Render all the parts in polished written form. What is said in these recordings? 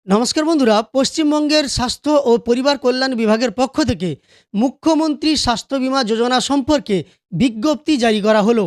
নমস্কার বন্ধুরা, পশ্চিমবঙ্গের স্বাস্থ্য ও পরিবার কল্যাণ বিভাগের পক্ষ থেকে মুখ্যমন্ত্রী স্বাস্থ্য বীমা যোজনা সম্পর্কে বিজ্ঞপ্তি জারি করা হলো।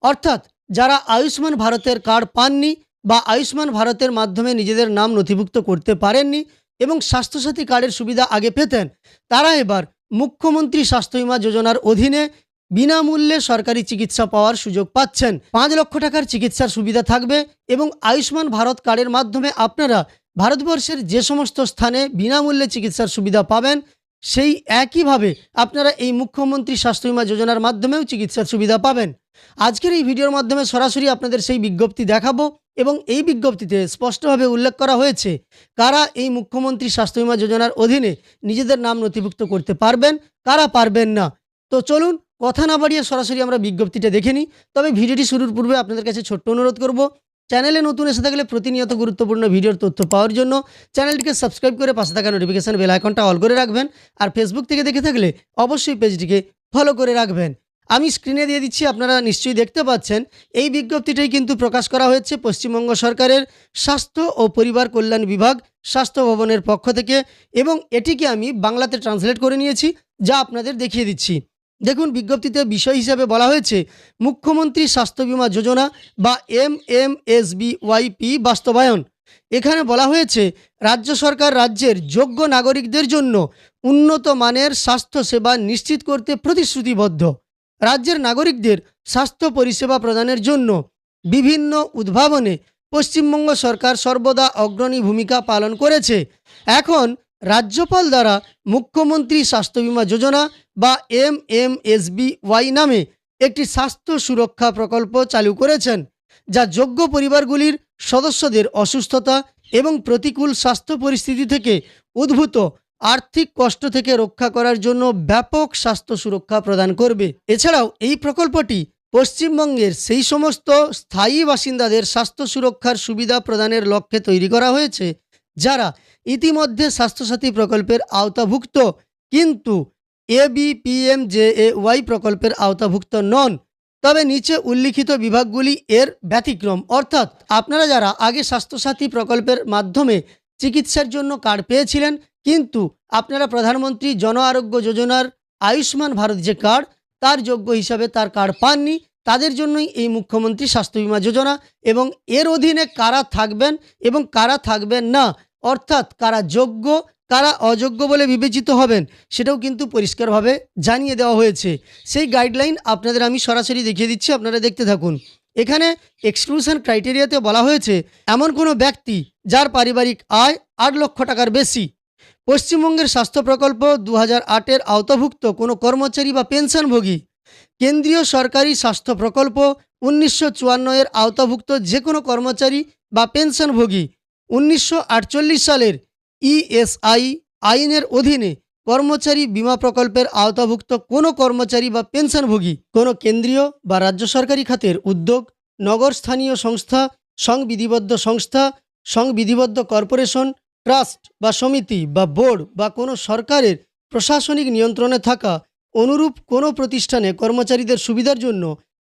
অর্থাৎ যারা আয়ুষ্মান ভারতের কার্ড পাননি বা আয়ুষ্মান ভারতের মাধ্যমে নিজেদের নাম নথিভুক্ত করতে পারেননি এবং স্বাস্থ্যসাথী কার্ডের সুবিধা আগে পেতেন, তারা এবার মুখ্যমন্ত্রী স্বাস্থ্য বীমা যোজনার অধীনে বিনামূল্যে সরকারি চিকিৎসা পাওয়ার সুযোগ পাচ্ছেন। 5 লক্ষ টাকার চিকিৎসার সুবিধা থাকবে এবং আয়ুষ্মান ভারত কার্ডের মাধ্যমে আপনারা ভারতবর্ষের যে সমস্ত স্থানে বিনামূল্যে চিকিৎসার সুবিধা পাবেন, সেই একইভাবে আপনারা এই মুখ্যমন্ত্রী স্বাস্থ্য বীমা যোজনার মাধ্যমেও চিকিৎসার সুবিধা পাবেন। আজকের এই ভিডিওর মাধ্যমে সরাসরি আপনাদের সেই বিজ্ঞপ্তি দেখাবো এবং এই বিজ্ঞপ্তিতে স্পষ্টভাবে উল্লেখ করা হয়েছে কারা এই মুখ্যমন্ত্রী স্বাস্থ্য বীমা যোজনার অধীনে নিজেদের নাম নথিভুক্ত করতে পারবেন, কারা পারবেন না। তো চলুন কথা না বাড়িয়ে সরাসরি আমরা বিজ্ঞপ্তিটা দেখে নিই। তবে ভিডিওটি শুরুর পূর্বে আপনাদের কাছে ছোট্ট অনুরোধ করব, চ্যানেলে নতুন এসে থাকলে প্রতিনিয়ত গুরুত্বপূর্ণ ভিডিওর তথ্য পাওয়ার জন্য চ্যানেলটিকে সাবস্ক্রাইব করে পাশে থাকা নোটিফিকেশন বেল আইকনটা অল করে রাখবেন। আর ফেসবুক থেকে দেখে থাকলে অবশ্যই পেজটিকে ফলো করে রাখবেন। আমি স্ক্রিনে দিয়ে দিচ্ছি, আপনারা নিশ্চয়ই দেখতে পাচ্ছেন। এই বিজ্ঞপ্তিটাই কিন্তু প্রকাশ করা হয়েছে পশ্চিমবঙ্গ সরকারের স্বাস্থ্য ও পরিবার কল্যাণ বিভাগ স্বাস্থ্য ভবনের পক্ষ থেকে, এবং এটিকে আমি বাংলাতে ট্রান্সলেট করে নিয়েছি, যা আপনাদের দেখিয়ে দিচ্ছি। দেখুন, বিজ্ঞপ্তিতে বিষয় হিসাবে বলা হয়েছে মুখ্যমন্ত্রী স্বাস্থ্য বীমা যোজনা বা MMSBYP বাস্তবায়ন। এখানে বলা হয়েছে রাজ্য সরকার রাজ্যের যোগ্য নাগরিকদের জন্য উন্নত মানের স্বাস্থ্য সেবা নিশ্চিত করতে প্রতিশ্রুতিবদ্ধ। রাজ্যের নাগরিকদের স্বাস্থ্য পরিষেবা প্রদানের জন্য বিভিন্ন উদ্ভাবনে পশ্চিমবঙ্গ সরকার সর্বদা অগ্রণী ভূমিকা পালন করেছে। এখন রাজ্যপাল দ্বারা মুখ্যমন্ত্রী স্বাস্থ্য বীমা যোজনা বা MMSBY নামে একটি স্বাস্থ্য সুরক্ষা প্রকল্প চালু করেছেন, যা যোগ্য পরিবারগুলির সদস্যদের অসুস্থতা এবং প্রতিকূল স্বাস্থ্য পরিস্থিতি থেকে উদ্ভূত আর্থিক কষ্ট থেকে রক্ষা করার জন্য ব্যাপক স্বাস্থ্য সুরক্ষা প্রদান করবে। এছাড়াও এই প্রকল্পটি পশ্চিমবঙ্গের সেই সমস্ত স্থায়ী বাসিন্দাদের স্বাস্থ্য সুরক্ষার সুবিধা প্রদানের লক্ষ্যে তৈরি করা হয়েছে যারা ইতিমধ্যে স্বাস্থ্যসাথী প্রকল্পের আওতাভুক্ত কিন্তু ABPMJAY প্রকল্পের আওতাভুক্ত নন। তবে নিচে উল্লিখিত বিভাগগুলি এর ব্যতিক্রম। অর্থাৎ আপনারা যারা আগে স্বাস্থ্যসাথী প্রকল্পের মাধ্যমে চিকিৎসার জন্য কার্ড পেয়েছিলেন, কিন্তু আপনারা প্রধানমন্ত্রী জন আরোগ্য যোজনার আয়ুষ্মান ভারত যে কার্ড, তার যোগ্য হিসাবে তার কার্ড পাননি, তাদের জন্যই এই মুখ্যমন্ত্রী স্বাস্থ্য বীমা যোজনা। এবং এর অধীনে কারা থাকবেন এবং কারা থাকবেন না, অর্থাৎ কারা যোগ্য কারা অযোগ্য বলে বিবেচিত হবেন, সেটাও কিন্তু পরিষ্কারভাবে জানিয়ে দেওয়া হয়েছে। সেই গাইডলাইন আপনাদের আমি সরাসরি দেখিয়ে দিচ্ছি, আপনারা দেখতে থাকুন। এখানে এক্সক্লুশন ক্রাইটেরিয়াতে বলা হয়েছে এমন কোনো ব্যক্তি যার পারিবারিক আয় 8 লক্ষ টাকার বেশি, পশ্চিমবঙ্গের স্বাস্থ্য প্রকল্প 2008-এর আওতাভুক্ত কোনো কর্মচারী বা পেনশনভোগী, কেন্দ্রীয় সরকারি স্বাস্থ্য প্রকল্প 1954-এর আওতাভুক্ত যে কোনো কর্মচারী বা পেনশনভোগী, 1948 সালের ESI আইনের অধীনে কর্মচারী বীমা প্রকল্পের আওতাভুক্ত কোনো কর্মচারী বা পেনশনভোগী, কোনো কেন্দ্রীয় বা রাজ্য সরকারি খাতের উদ্যোগ, নগর স্থানীয় সংস্থা, সংবিধিবদ্ধ সংস্থা, সংবিধিবদ্ধ কর্পোরেশন, ট্রাস্ট বা সমিতি বা বোর্ড বা কোনো সরকারের প্রশাসনিক নিয়ন্ত্রণে থাকা অনুরূপ কোনো প্রতিষ্ঠানে কর্মচারীদের সুবিধার জন্য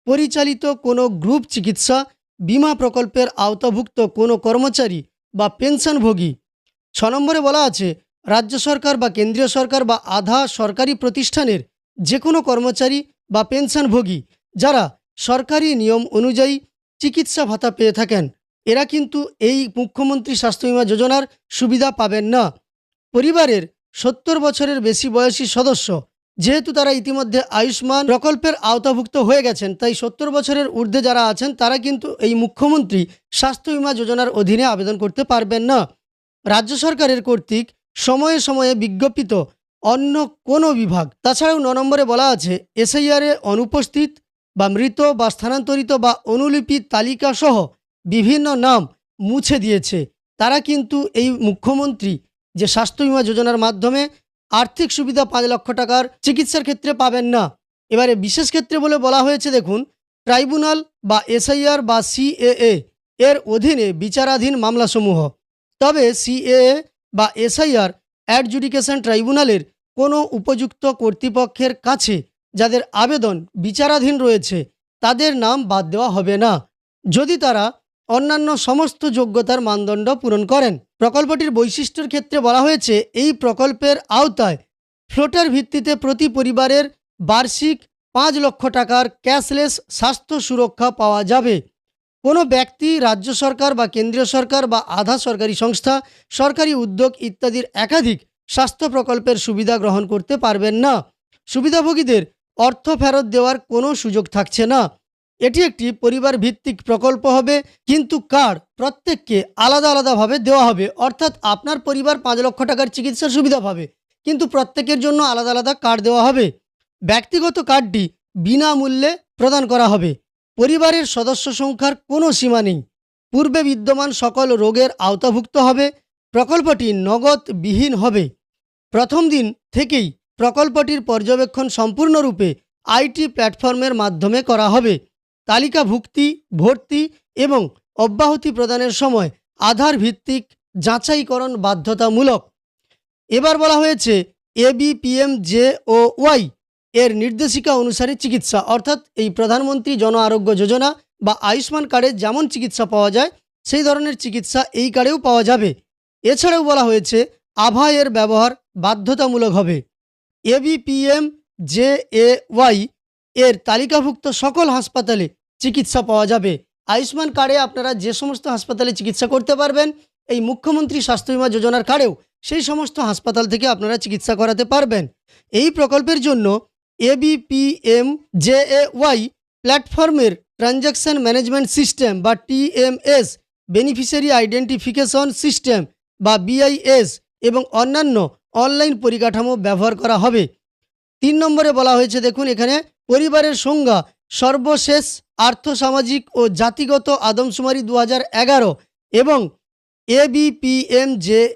পরিচালিত কোনো গ্রুপ চিকিৎসা বীমা প্রকল্পের আওতাভুক্ত কোনো কর্মচারী বা পেনশনভোগী। 6 নম্বরে বলা আছে রাজ্য সরকার বা কেন্দ্রীয় সরকার বা আধা সরকারি প্রতিষ্ঠানের যে কোনো কর্মচারী বা পেনশনভোগী যারা সরকারি নিয়ম অনুযায়ী চিকিৎসা ভাতা পেয়ে থাকেন, এরা কিন্তু এই মুখ্যমন্ত্রী স্বাস্থ্য বীমা যোজনার সুবিধা পাবেন না। পরিবারের 70 বছরের বেশি বয়সী সদস্য, যেহেতু তারা ইতিমধ্যে আয়ুষ্মান প্রকল্পের আওতাভুক্ত হয়ে গেছেন, তাই 70 বছরের ঊর্ধ্বে যারা আছেন তারা কিন্তু এই মুখ্যমন্ত্রী স্বাস্থ্য বীমা যোজনার অধীনে আবেদন করতে পারবেন না। রাজ্য সরকারের কর্তৃক সময়ে সময়ে বিজ্ঞাপিত অন্য কোনো বিভাগ। তাছাড়াও 9 নম্বরে বলা আছে SIR-এ অনুপস্থিত বা মৃত বা স্থানান্তরিত বা অনুলিপি তালিকা সহ বিভিন্ন নাম মুছে দিয়েছে, তারা কিন্তু এই মুখ্যমন্ত্রী যে স্বাস্থ্য বীমা যোজনার মাধ্যমে আর্থিক সুবিধা 5 লক্ষ টাকার চিকিৎসার ক্ষেত্রে পাবেন না। এবারে বিশেষ ক্ষেত্রে বলে বলা হয়েছে, দেখুন, ট্রাইব্যুনাল বা SIR বা CAA এর অধীনে বিচারাধীন মামলাসমূহ। তবে CAA বা SIR অ্যাডজুডিকেশন ট্রাইব্যুনালের কোনো উপযুক্ত কর্তৃপক্ষের কাছে যাদের আবেদন বিচারাধীন রয়েছে, তাদের নাম বাদ দেওয়া হবে না। যদি তারা অন্যান্য সমস্ত যোগ্যতার মানদণ্ড পূরণ করেন। প্রকল্পটির বৈশিষ্ট্যের ক্ষেত্রে বলা হয়েছে, এই প্রকল্পের আওতায় ফ্লোটার ভিত্তিতে প্রতি পরিবারের বার্ষিক 5 লক্ষ টাকার ক্যাশলেস স্বাস্থ্য সুরক্ষা পাওয়া যাবে। কোনো ব্যক্তি রাজ্য সরকার বা কেন্দ্রীয় সরকার বা আধা সরকারি সংস্থা, সরকারি উদ্যোগ ইত্যাদির একাধিক স্বাস্থ্য প্রকল্পের সুবিধা গ্রহণ করতে পারবেন না। সুবিধাভোগীদের অর্থ ফেরত দেওয়ার কোনো সুযোগ থাকছে না। এটি একটি পরিবার ভিত্তিক প্রকল্প হবে, কিন্তু কার্ড প্রত্যেককে আলাদা আলাদাভাবে দেওয়া হবে। অর্থাৎ আপনার পরিবার 5 লক্ষ টাকার চিকিৎসার সুবিধা পাবে, কিন্তু প্রত্যেকের জন্য আলাদা আলাদা কার্ড দেওয়া হবে। ব্যক্তিগত কার্ডটি বিনামূল্যে প্রদান করা হবে। পরিবারের সদস্য সংখ্যার কোনো সীমা নেই। পূর্বে বিদ্যমান সকল রোগের আওতাভুক্ত হবে। প্রকল্পটি নগদবিহীন হবে। প্রথম দিন থেকেই প্রকল্পটির পর্যবেক্ষণ সম্পূর্ণরূপে আইটি প্ল্যাটফর্মের মাধ্যমে করা হবে। তালিকাভুক্তি, ভর্তি এবং অব্যাহতি প্রদানের সময় আধার ভিত্তিক যাচাইকরণ বাধ্যতামূলক। এবার বলা হয়েছে ABPMJOY এর নির্দেশিকা অনুসারে চিকিৎসা, অর্থাৎ এই প্রধানমন্ত্রী জন আরোগ্য যোজনা বা আয়ুষ্মান কার্ডে যেমন চিকিৎসা পাওয়া যায় সেই ধরনের চিকিৎসা এই কার্ডেও পাওয়া যাবে। এছাড়াও বলা হয়েছে আভা এর ব্যবহার বাধ্যতামূলক হবে। ABPMJAY এর তালিকাভুক্ত সকল হাসপাতালে চিকিৎসা পাওয়া যাবে। আয়ুষ্মান কার্ডে আপনারা যে সমস্ত হাসপাতালে চিকিৎসা করতে পারবেন, এই মুখ্যমন্ত্রী স্বাস্থ্য বীমা যোজনার কার্ডেও সেই সমস্ত হাসপাতাল থেকে আপনারা চিকিৎসা করাতে পারবেন। এই প্রকল্পের জন্য ABPMJAY প্ল্যাটফর্মের ট্রানজ্যাকশন ম্যানেজমেন্ট সিস্টেম বা TMS, বেনিফিশিয়ারি আইডেন্টিফিকেশন সিস্টেম বা BIS এবং অন্যান্য অনলাইন পরিকাঠামো ব্যবহার করা হবে। 3 নম্বরে বলা হয়েছে, দেখুন এখানে পরিবারের সংজ্ঞা সর্বশেষ আর্থসামাজিক ও জাতিগত আদমশুমারি 2011 এবং ABPMJAY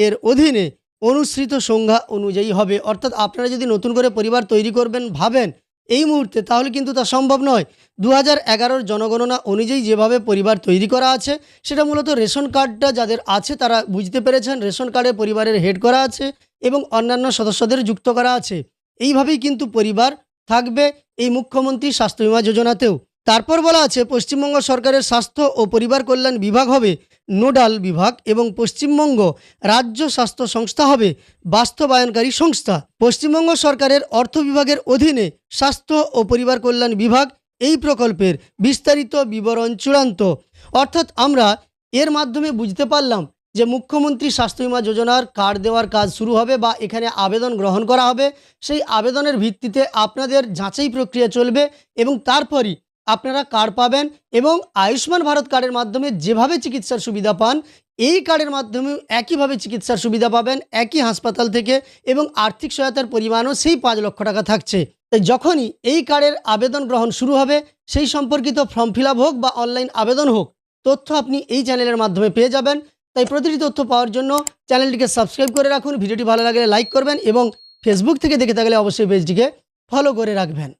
এর অধীনে অনুসৃত সংজ্ঞা অনুযায়ী হবে। অর্থাৎ আপনারা যদি নতুন করে পরিবার তৈরি করবেন ভাবেন এই মুহূর্তে, তাহলে কিন্তু তা সম্ভব নয়। 2011 জনগণনা অনুযায়ী যেভাবে পরিবার তৈরি করা আছে, সেটা মূলত রেশন কার্ডটা যাদের আছে তারা বুঝতে পেরেছেন। রেশন কার্ডে পরিবারের হেড করা আছে এবং অন্যান্য সদস্যদের যুক্ত করা আছে। এইভাবেই কিন্তু পরিবার থাকবে এই মুখ্যমন্ত্রী স্বাস্থ্য বীমা যোজনাতেও। তারপর বলা আছে, পশ্চিমবঙ্গ সরকারের স্বাস্থ্য ও পরিবার কল্যাণ বিভাগ হবে নোডাল বিভাগ এবং পশ্চিমবঙ্গ রাজ্য স্বাস্থ্য সংস্থা হবে বাস্তবায়নকারী সংস্থা। পশ্চিমবঙ্গ সরকারের অর্থ বিভাগের অধীনে স্বাস্থ্য ও পরিবার কল্যাণ বিভাগ এই প্রকল্পের বিস্তারিত বিবরণ চূড়ান্ত। অর্থাৎ আমরা এর মাধ্যমে বুঝতে পারলাম যে মুখ্যমন্ত্রী স্বাস্থ্য বীমা যোজনার কার্ড দেওয়ার কাজ শুরু হবে বা এখানে আবেদন গ্রহণ করা হবে। সেই আবেদনের ভিত্তিতে আপনাদের যাচাই প্রক্রিয়া চলবে এবং তারপরই আপনারা কার্ড পাবেন। এবং আয়ুষ্মান ভারত কার্ডের মাধ্যমে যেভাবে চিকিৎসার সুবিধা পান, এই কার্ডের মাধ্যমেও একইভাবে চিকিৎসার সুবিধা পাবেন একই হাসপাতাল থেকে, এবং আর্থিক সহায়তার পরিমাণও সেই 5 লক্ষ টাকা থাকছে। তাই যখনই এই কার্ডের আবেদন গ্রহণ শুরু হবে, সেই সম্পর্কিত ফর্ম ফিল আপ হোক বা অনলাইন আবেদন হোক, তথ্য আপনি এই চ্যানেলের মাধ্যমে পেয়ে যাবেন। তাই প্রতিটি তথ্য পাওয়ার জন্য চ্যানেলটিকে সাবস্ক্রাইব করে রাখুন। ভিডিওটি ভালো লাগলে লাইক করবেন এবং ফেসবুক থেকে দেখে থাকলে অবশ্যই পেজটিকে ফলো করে রাখবেন।